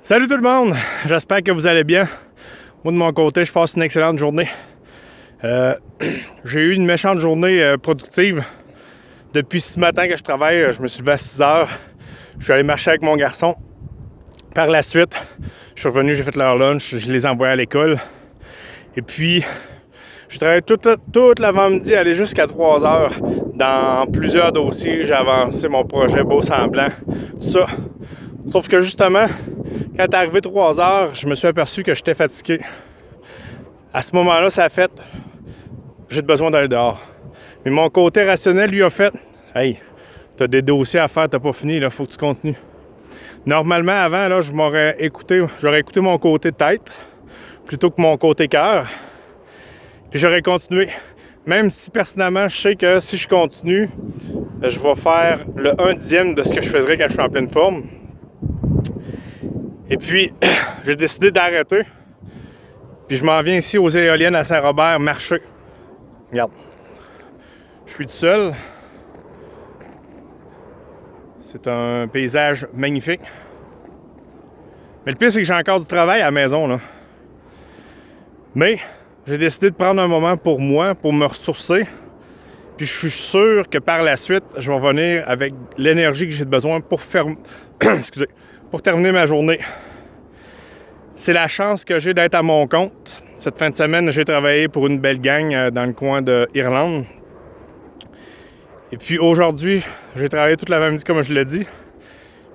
Salut tout le monde! J'espère que vous allez bien. Moi, de mon côté, je passe une excellente journée. J'ai eu une méchante journée productive. Depuis ce matin que je travaille, je me suis levé à 6 heures. Je suis allé marcher avec mon garçon. Par la suite, je suis revenu, j'ai fait leur lunch, je les ai envoyés à l'école. Et puis, j'ai travaillé toute l'avant-midi, aller jusqu'à 3 heures. Dans plusieurs dossiers, j'ai avancé mon projet Beau Semblant, tout ça. Sauf que justement, quand est arrivé 3 heures, je me suis aperçu que j'étais fatigué. À ce moment-là, ça a fait « j'ai besoin d'aller dehors ». Mais mon côté rationnel lui a fait « hey, t'as des dossiers à faire, t'as pas fini, il faut que tu continues ». Normalement, avant, là, j'aurais écouté mon côté tête plutôt que mon côté cœur. Puis j'aurais continué. Même si personnellement, je sais que si je continue, je vais faire le 1/10 de ce que je faisais quand je suis en pleine forme. Et puis, j'ai décidé d'arrêter. Puis je m'en viens ici aux éoliennes à Saint-Robert marcher. Regarde. Je suis tout seul. C'est un paysage magnifique. Mais le pire, c'est que j'ai encore du travail à la maison, là. Mais j'ai décidé de prendre un moment pour moi, pour me ressourcer. Puis je suis sûr que par la suite, je vais revenir avec l'énergie que j'ai besoin pour faire... pour terminer ma journée. C'est la chance que j'ai d'être à mon compte. Cette fin de semaine, j'ai travaillé pour une belle gang dans le coin de Irlande. Et puis aujourd'hui, j'ai travaillé toute l'avant-midi comme je l'ai dit.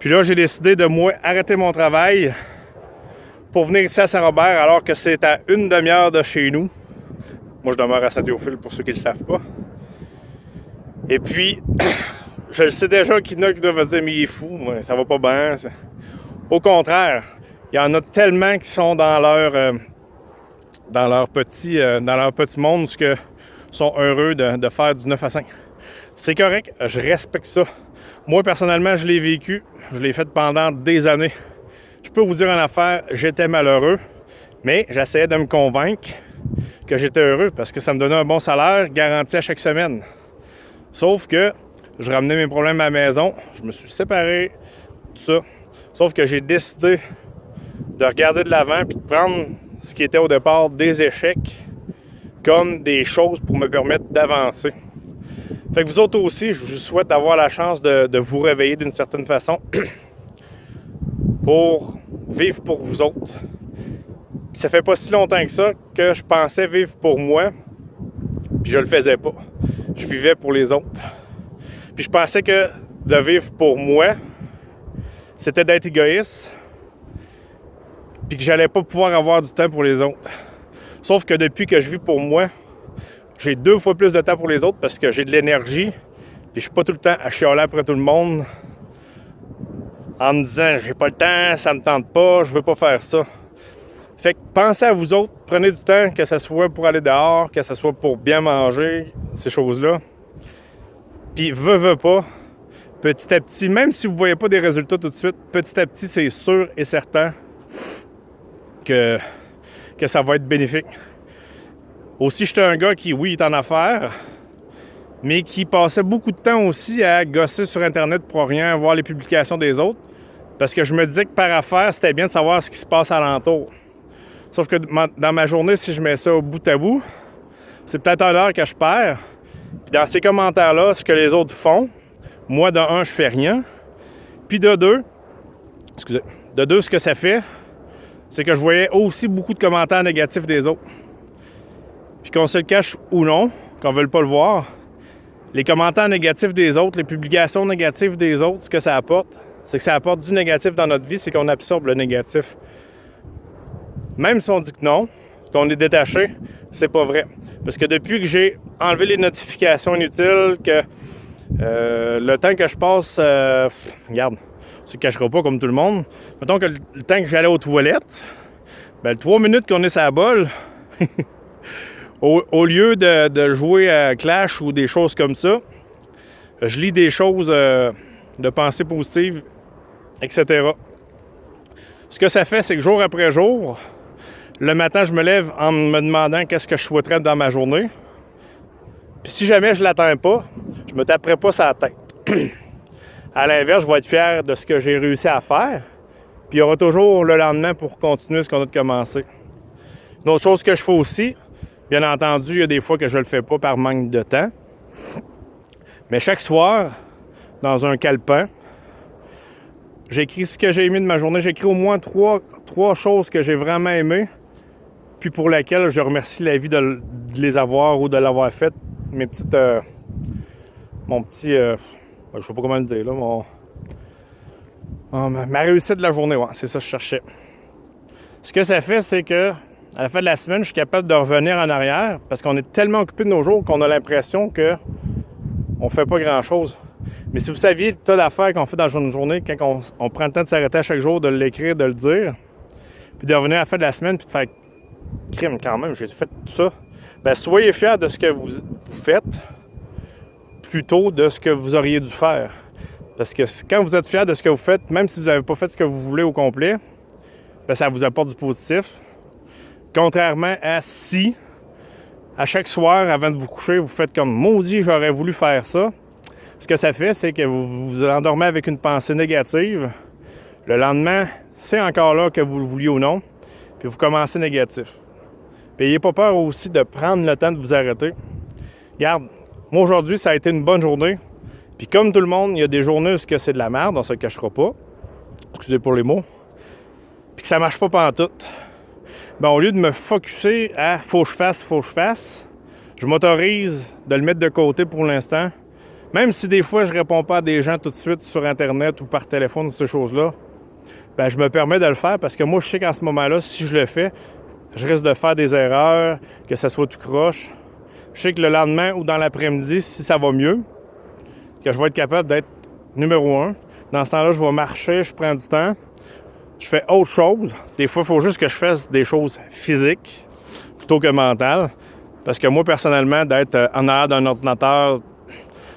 Puis là, j'ai décidé de moi arrêter mon travail pour venir ici à Saint-Robert alors que c'est à une demi-heure de chez nous. Moi, je demeure à Saint-Théophile pour ceux qui ne le savent pas. Et puis, je le sais déjà qu'il y en a qui doivent se dire « mais il est fou, ça va pas bien ». Au contraire, il y en a tellement qui sont dans leur petit monde où ils sont heureux de faire du 9 à 5. C'est correct, je respecte ça. Moi, personnellement, je l'ai vécu. Je l'ai fait pendant des années. Je peux vous dire en affaire, j'étais malheureux, mais j'essayais de me convaincre que j'étais heureux parce que ça me donnait un bon salaire garanti à chaque semaine. Sauf que je ramenais mes problèmes à la maison, je me suis séparé, tout ça. Sauf que j'ai décidé de regarder de l'avant puis de prendre ce qui était au départ des échecs comme des choses pour me permettre d'avancer. Fait que vous autres aussi, je vous souhaite d'avoir la chance de vous réveiller d'une certaine façon pour vivre pour vous autres. Puis ça fait pas si longtemps que ça que je pensais vivre pour moi, puis je le faisais pas. Je vivais pour les autres. Puis je pensais que de vivre pour moi, c'était d'être égoïste, puis que j'allais pas pouvoir avoir du temps pour les autres. Sauf que depuis que je vis pour moi, j'ai 2 fois plus de temps pour les autres parce que j'ai de l'énergie, puis je suis pas tout le temps à chialer après tout le monde en me disant « j'ai pas le temps, ça me tente pas, je veux pas faire ça ». Fait que pensez à vous autres, prenez du temps, que ce soit pour aller dehors, que ce soit pour bien manger, ces choses-là. Puis veux pas, petit à petit, même si vous ne voyez pas des résultats tout de suite, petit à petit, c'est sûr et certain que ça va être bénéfique. Aussi, j'étais un gars qui, oui, est en affaires, mais qui passait beaucoup de temps aussi à gosser sur Internet pour rien, voir les publications des autres, parce que je me disais que par affaire, c'était bien de savoir ce qui se passe alentour. Sauf que dans ma journée, si je mets ça au bout à bout, c'est peut-être 1 heure que je perds. Puis dans ces commentaires-là, ce que les autres font, moi, de 1, je fais rien. Puis de 2, ce que ça fait, c'est que je voyais aussi beaucoup de commentaires négatifs des autres. Puis qu'on se le cache ou non, qu'on ne veuille pas le voir, les commentaires négatifs des autres, les publications négatives des autres, ce que ça apporte, c'est que ça apporte du négatif dans notre vie, c'est qu'on absorbe le négatif. Même si on dit que non, qu'on est détaché, c'est pas vrai. Parce que depuis que j'ai enlevé les notifications inutiles, que le temps que je passe, regarde, tu ne cacheras pas comme tout le monde, mettons que le temps que j'allais aux toilettes, ben, 3 minutes qu'on est sur la bolle, au lieu de jouer à Clash ou des choses comme ça, je lis des choses de pensée positive, etc. Ce que ça fait, c'est que jour après jour, le matin, je me lève en me demandant qu'est-ce que je souhaiterais dans ma journée. Puis si jamais je ne l'atteins pas, je me taperai pas sur la tête. À l'inverse, je vais être fier de ce que j'ai réussi à faire. Puis il y aura toujours le lendemain pour continuer ce qu'on a de commencer. Une autre chose que je fais aussi, bien entendu, il y a des fois que je ne le fais pas par manque de temps. Mais chaque soir, dans un calepin, j'écris ce que j'ai aimé de ma journée. J'écris au moins trois choses que j'ai vraiment aimées, puis pour lesquelles je remercie la vie de les avoir ou de l'avoir fait. Mes petites... mon petit... je sais pas comment le dire, là. Ma réussite de la journée, ouais, c'est ça que je cherchais. Ce que ça fait, c'est que à la fin de la semaine, je suis capable de revenir en arrière parce qu'on est tellement occupé de nos jours qu'on a l'impression que on fait pas grand-chose. Mais si vous saviez le tas d'affaires qu'on fait dans une journée, quand on prend le temps de s'arrêter à chaque jour, de l'écrire, de le dire, puis de revenir à la fin de la semaine, puis de faire crime quand même, j'ai fait tout ça, bien, soyez fiers de ce que vous faites plutôt de ce que vous auriez dû faire. Parce que quand vous êtes fiers de ce que vous faites, même si vous n'avez pas fait ce que vous voulez au complet, bien, ça vous apporte du positif. Contrairement à si, à chaque soir, avant de vous coucher, vous faites comme « Maudit, j'aurais voulu faire ça », ce que ça fait, c'est que vous vous endormez avec une pensée négative. Le lendemain, c'est encore là que vous le vouliez ou non, puis vous commencez négatif. Puis n'ayez pas peur aussi de prendre le temps de vous arrêter. Regarde, moi aujourd'hui, ça a été une bonne journée. Puis comme tout le monde, il y a des journées où c'est de la merde, on se le cachera pas. Excusez pour les mots. Puis que ça marche pas pantoute. Ben, au lieu de me focusser à « faut que je fasse », je m'autorise de le mettre de côté pour l'instant. Même si des fois, je réponds pas à des gens tout de suite sur Internet ou par téléphone ou ces choses-là, ben, je me permets de le faire parce que moi, je sais qu'en ce moment-là, si je le fais, je risque de faire des erreurs, que ça soit tout croche. Je sais que le lendemain ou dans l'après-midi, si ça va mieux, que je vais être capable d'être numéro 1. Dans ce temps-là, je vais marcher, je prends du temps, je fais autre chose. Des fois, il faut juste que je fasse des choses physiques plutôt que mentales. Parce que moi, personnellement, d'être en arrière d'un ordinateur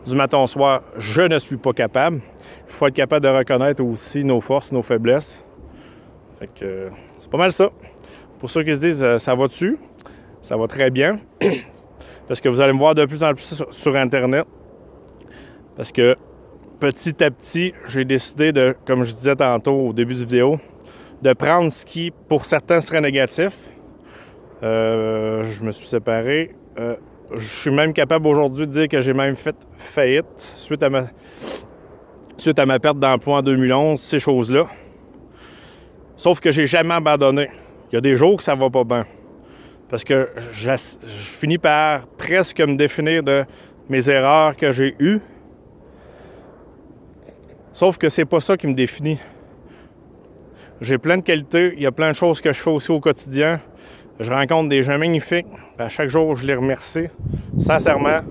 du matin au soir, je ne suis pas capable. Il faut être capable de reconnaître aussi nos forces, nos faiblesses. Fait que c'est pas mal ça. Pour ceux qui se disent « ça va-tu? » Ça va très bien. Parce que vous allez me voir de plus en plus sur Internet. Parce que petit à petit, j'ai décidé de, comme je disais tantôt au début de vidéo, de prendre ce qui, pour certains, serait négatif. Je me suis séparé. Je suis même capable aujourd'hui de dire que j'ai même fait faillite suite à ma perte d'emploi en 2011, ces choses-là. Sauf que j'ai jamais abandonné. Il y a des jours que ça va pas bien. Parce que je finis par presque me définir de mes erreurs que j'ai eues. Sauf que c'est pas ça qui me définit. J'ai plein de qualités, il y a plein de choses que je fais aussi au quotidien. Je rencontre des gens magnifiques. À chaque jour, je les remercie, sincèrement.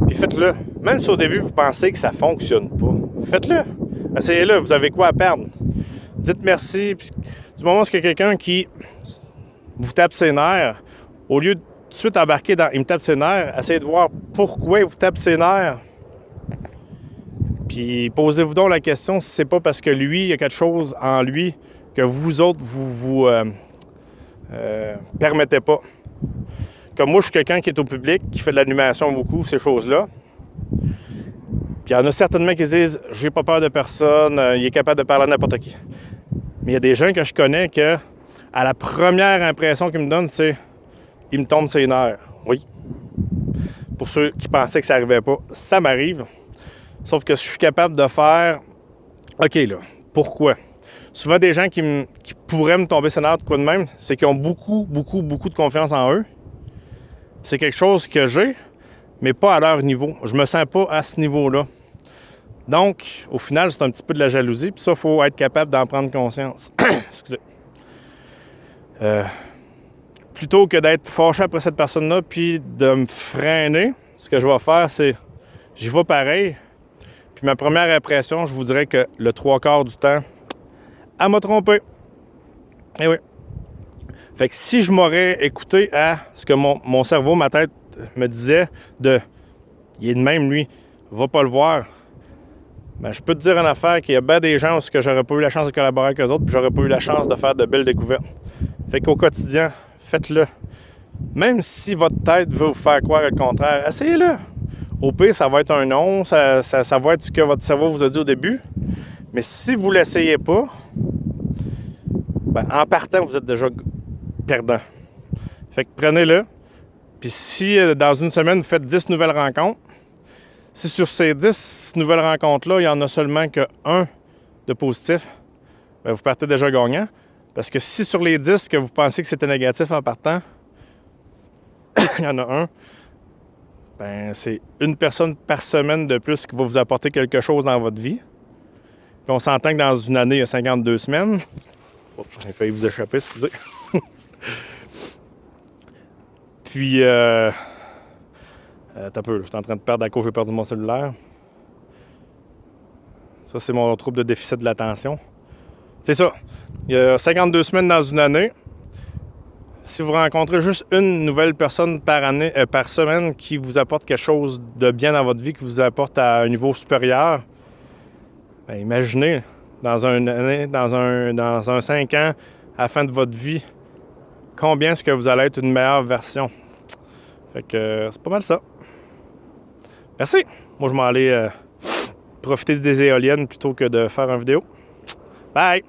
Puis faites-le. Même si au début, vous pensez que ça ne fonctionne pas, faites-le. Essayez-le, vous avez quoi à perdre. Dites merci. Puis, du moment où il y a quelqu'un qui vous tape ses nerfs, au lieu de tout de suite embarquer dans « il me tape ses nerfs », essayez de voir pourquoi il vous tape ses nerfs. Puis posez-vous donc la question si c'est pas parce que lui, il y a quelque chose en lui que vous autres, vous permettez pas. Comme moi, je suis quelqu'un qui est au public, qui fait de l'animation beaucoup, ces choses-là. Puis il y en a certainement qui se disent « j'ai pas peur de personne, il est capable de parler à n'importe qui ». Mais il y a des gens que je connais que, à la première impression qu'ils me donnent, c'est « il me tombe ses nerfs ». Oui. Pour ceux qui pensaient que ça n'arrivait pas, ça m'arrive. Sauf que je suis capable de faire « OK, là, pourquoi? » Souvent, des gens qui pourraient me tomber ses nerfs de quoi de même, c'est qu'ils ont beaucoup de confiance en eux. C'est quelque chose que j'ai, mais pas à leur niveau. Je me sens pas à ce niveau-là. Donc, au final, c'est un petit peu de la jalousie. Puis ça, il faut être capable d'en prendre conscience. Excusez. Plutôt que d'être fâché après cette personne-là, puis de me freiner, ce que je vais faire, c'est j'y vais pareil. Puis ma première impression, je vous dirais que le 3/4 du temps, elle m'a trompé. Eh oui. Fait que si je m'aurais écouté à ce que mon cerveau, ma tête me disait de « il est de même, lui, va pas le voir », ben, je peux te dire une affaire qu'il y a bien des gens où j'aurais pas eu la chance de collaborer avec eux autres, puis j'aurais pas eu la chance de faire de belles découvertes. Fait qu'au quotidien, faites-le. Même si votre tête veut vous faire croire le contraire, essayez-le. Au pire, ça va être un non, ça va être ce que votre cerveau vous a dit au début. Mais si vous ne l'essayez pas, ben, en partant, vous êtes déjà perdant. Fait que prenez-le. Puis si dans une semaine, vous faites 10 nouvelles rencontres, si sur ces 10 nouvelles rencontres-là, il n'y en a seulement qu'un de positif, ben, vous partez déjà gagnant. Parce que si sur les 10 que vous pensez que c'était négatif en partant, il y en a un, ben, c'est une personne par semaine de plus qui va vous apporter quelque chose dans votre vie. Puis on s'entend que dans une année, il y a 52 semaines. Oh, j'ai failli vous échapper, excusez. Puis, t'as peu, je suis en train de perdre à cause, j'ai perdu mon cellulaire. Ça, c'est mon trouble de déficit de l'attention. C'est ça. Il y a 52 semaines dans une année. Si vous rencontrez juste une nouvelle personne par semaine qui vous apporte quelque chose de bien dans votre vie, qui vous apporte à un niveau supérieur, ben imaginez, dans une année, dans un 5 ans, à la fin de votre vie, combien est-ce que vous allez être une meilleure version. Fait que c'est pas mal ça. Merci. Moi, je m'en allais profiter des éoliennes plutôt que de faire une vidéo. Bye!